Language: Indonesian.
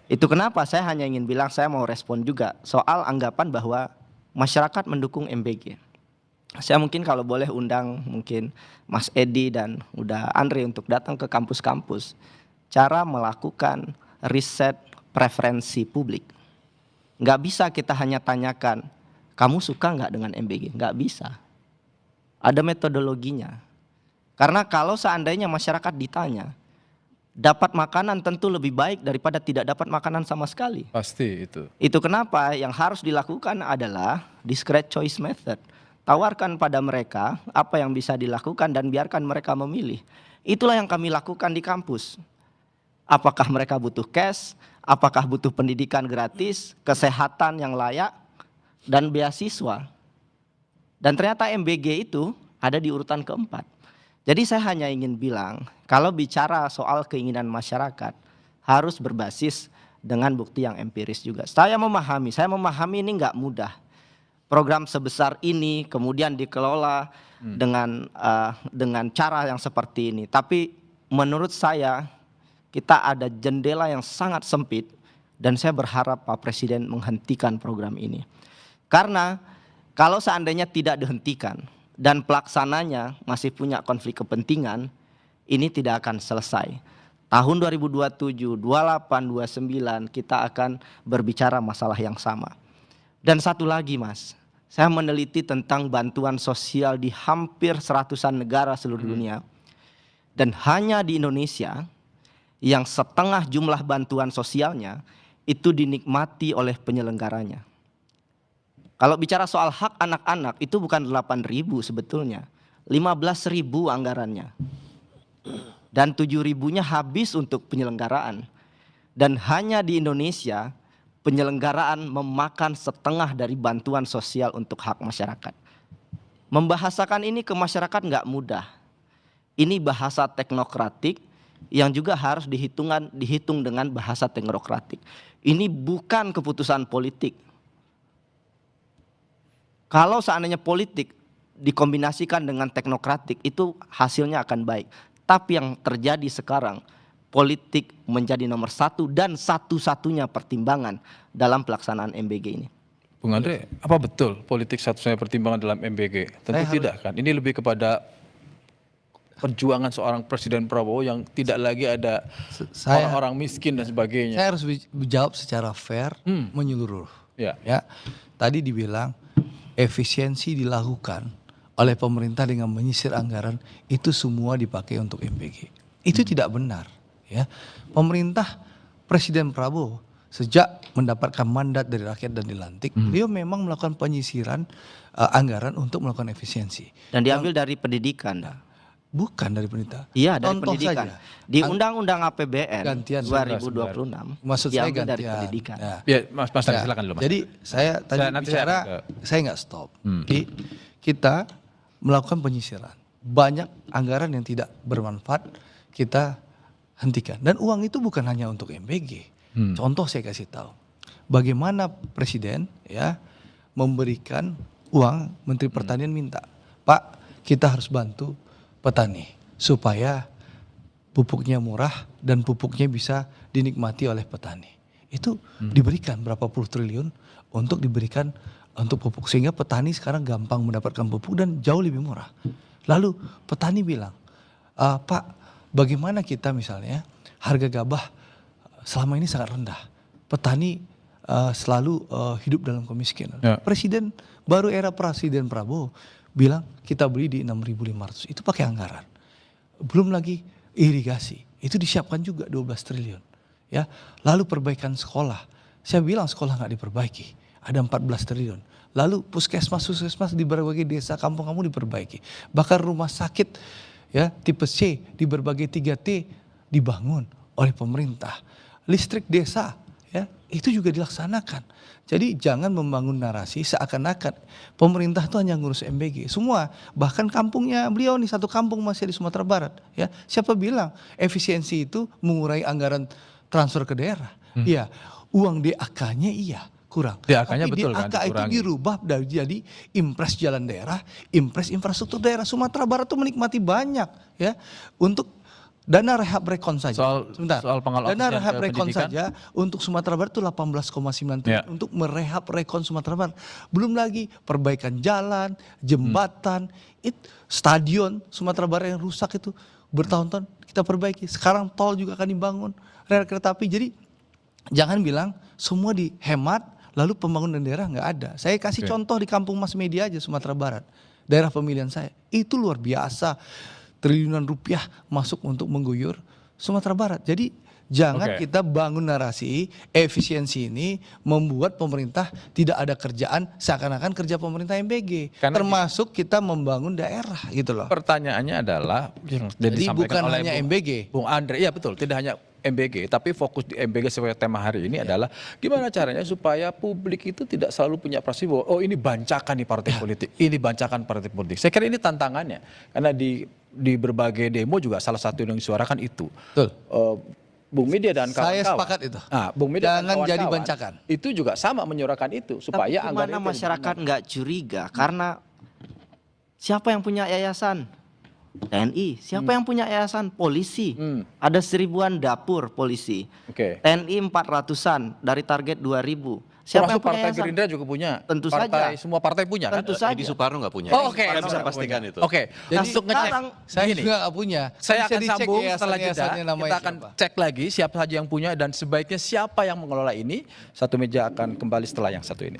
Itu kenapa saya hanya ingin bilang, saya mau respon juga soal anggapan bahwa masyarakat mendukung MBG. Saya mungkin kalau boleh undang mungkin Mas Edi dan udah Andre untuk datang ke kampus-kampus, cara melakukan riset preferensi publik. Nggak bisa kita hanya tanyakan, kamu suka nggak dengan MBG? Nggak bisa. Ada metodologinya. Karena kalau seandainya masyarakat ditanya, dapat makanan tentu lebih baik daripada tidak dapat makanan sama sekali. Pasti itu. Itu kenapa yang harus dilakukan adalah discrete choice method. Tawarkan pada mereka apa yang bisa dilakukan dan biarkan mereka memilih. Itulah yang kami lakukan di kampus. Apakah mereka butuh cash, apakah butuh pendidikan gratis, kesehatan yang layak, dan beasiswa. Dan ternyata MBG itu ada di urutan keempat. Jadi saya hanya ingin bilang, kalau bicara soal keinginan masyarakat, harus berbasis dengan bukti yang empiris juga. Saya memahami ini nggak mudah. Program sebesar ini kemudian dikelola dengan cara yang seperti ini. Tapi menurut saya kita ada jendela yang sangat sempit dan saya berharap Pak Presiden menghentikan program ini. Karena kalau seandainya tidak dihentikan dan pelaksananya masih punya konflik kepentingan, ini tidak akan selesai. Tahun 2027, 28, 29 kita akan berbicara masalah yang sama. Dan satu lagi Mas, saya meneliti tentang bantuan sosial di hampir 100-an negara seluruh dunia. Dan hanya di Indonesia yang setengah jumlah bantuan sosialnya itu dinikmati oleh penyelenggaranya. Kalau bicara soal hak anak-anak itu bukan 8.000 sebetulnya, 15.000 anggarannya. Dan 7.000-nya habis untuk penyelenggaraan. Dan hanya di Indonesia penyelenggaraan memakan setengah dari bantuan sosial untuk hak masyarakat. Membahasakan ini ke masyarakat nggak mudah. Ini bahasa teknokratik yang juga harus dihitung dengan bahasa teknokratik. Ini bukan keputusan politik. Kalau seandainya politik dikombinasikan dengan teknokratik itu hasilnya akan baik. Tapi yang terjadi sekarang, politik menjadi nomor satu dan satu-satunya pertimbangan dalam pelaksanaan MBG ini. Bung Andre, apa betul politik satu-satunya pertimbangan dalam MBG? Tentu tidak kan. Ini lebih kepada perjuangan seorang Presiden Prabowo yang tidak lagi ada orang-orang miskin dan sebagainya. Saya harus menjawab secara fair, menyeluruh. Ya, tadi dibilang efisiensi dilakukan oleh pemerintah dengan menyisir anggaran itu semua dipakai untuk MBG. Itu tidak benar. Ya, pemerintah Presiden Prabowo sejak mendapatkan mandat dari rakyat dan dilantik, beliau memang melakukan penyisiran anggaran untuk melakukan efisiensi. Dan diambil dari pendidikan. Bukan dari pendidikan. Iya, dari pendidikan. Saja. Di Undang-Undang APBN gantian 2026. Maksud saya gantian dari pendidikan. Ya, Mas silakan dulu Mas. Jadi saya tadi bicara, saya nggak stop. Jadi kita melakukan penyisiran. Banyak anggaran yang tidak bermanfaat kita hentikan. Dan uang itu bukan hanya untuk MBG. Contoh saya kasih tahu. Bagaimana Presiden ya memberikan uang, Menteri Pertanian minta, Pak kita harus bantu petani supaya pupuknya murah dan pupuknya bisa dinikmati oleh petani. Itu diberikan berapa puluh triliun untuk diberikan untuk pupuk sehingga petani sekarang gampang mendapatkan pupuk dan jauh lebih murah. Lalu petani bilang, Pak bagaimana kita misalnya harga gabah selama ini sangat rendah. Petani selalu hidup dalam kemiskinan. Ya. Presiden baru era Presiden Prabowo bilang kita beli di 6.500 itu pakai anggaran. Belum lagi irigasi itu disiapkan juga 12 triliun. Ya, lalu perbaikan sekolah. Saya bilang sekolah nggak diperbaiki, ada 14 triliun. Lalu puskesmas di berbagai desa kampung kamu diperbaiki. Bahkan rumah sakit ya tipe C di berbagai 3T dibangun oleh pemerintah. Listrik desa ya itu juga dilaksanakan. Jadi jangan membangun narasi seakan-akan pemerintah itu hanya ngurus MBG. Semua, bahkan kampungnya beliau nih satu kampung masih di Sumatera Barat. Ya, siapa bilang efisiensi itu mengurangi anggaran transfer ke daerah? Iya, uang DAK-nya iya kurang. DAK-nya betul kan? DAK itu dirubah dari jadi impres jalan daerah, impres infrastruktur daerah. Sumatera Barat itu menikmati banyak ya untuk Dana rehab rekon saja. Soal pengelolaan Dana rehab rekon pendidikan. saja untuk Sumatera Barat itu 18,9 triliun untuk merehab rekon Sumatera Barat. Belum lagi perbaikan jalan, jembatan, stadion Sumatera Barat yang rusak itu bertahun-tahun kita perbaiki. Sekarang tol juga akan dibangun, rel kereta api. Jadi jangan bilang semua dihemat lalu pembangunan daerah nggak ada. Saya kasih contoh di Kampung Mas Media aja Sumatera Barat. Daerah pemilihan saya. Itu luar biasa. Triliunan rupiah masuk untuk mengguyur Sumatera Barat. Jadi jangan kita bangun narasi efisiensi ini membuat pemerintah tidak ada kerjaan seakan-akan kerja pemerintah MBG. Termasuk kita membangun daerah gitu loh. Pertanyaannya adalah yang jadi bukan hanya MBG. Bung Andre, iya betul, tidak hanya MBG, tapi fokus di MBG sebagai tema hari ini adalah gimana caranya supaya publik itu tidak selalu punya persepsi bahwa oh ini bancakan nih partai politik, ini bancakan partai politik. Saya kira ini tantangannya, karena di berbagai demo juga salah satu yang disuarakan itu. Betul. Bung Media dan kawan-kawan. Saya sepakat itu. Nah, Bung Media jangan dan jadi bancakan. Itu juga sama menyuarakan itu supaya anggaran masyarakat nggak curiga karena siapa yang punya yayasan? TNI. Siapa yang punya yayasan? Polisi. Ada 1000-an dapur polisi. TNI 400-an dari target 2000. Siapa yang punya Partai yayasan? Gerindra juga punya. Tentu saja. saja. Semua partai punya Tentu kan? saja. Edi Suparno nggak punya. Oh, oke. Saya bisa pastikan itu. Oke. Jadi Langsung ngecek. sekarang saya juga nggak punya. Saya Bisa akan dicek sambung setelah jeda. yayasan-yayasannya namanya Kita akan siapa. cek lagi siapa saja yang punya dan sebaiknya siapa yang mengelola ini. Satu meja akan kembali setelah yang satu ini.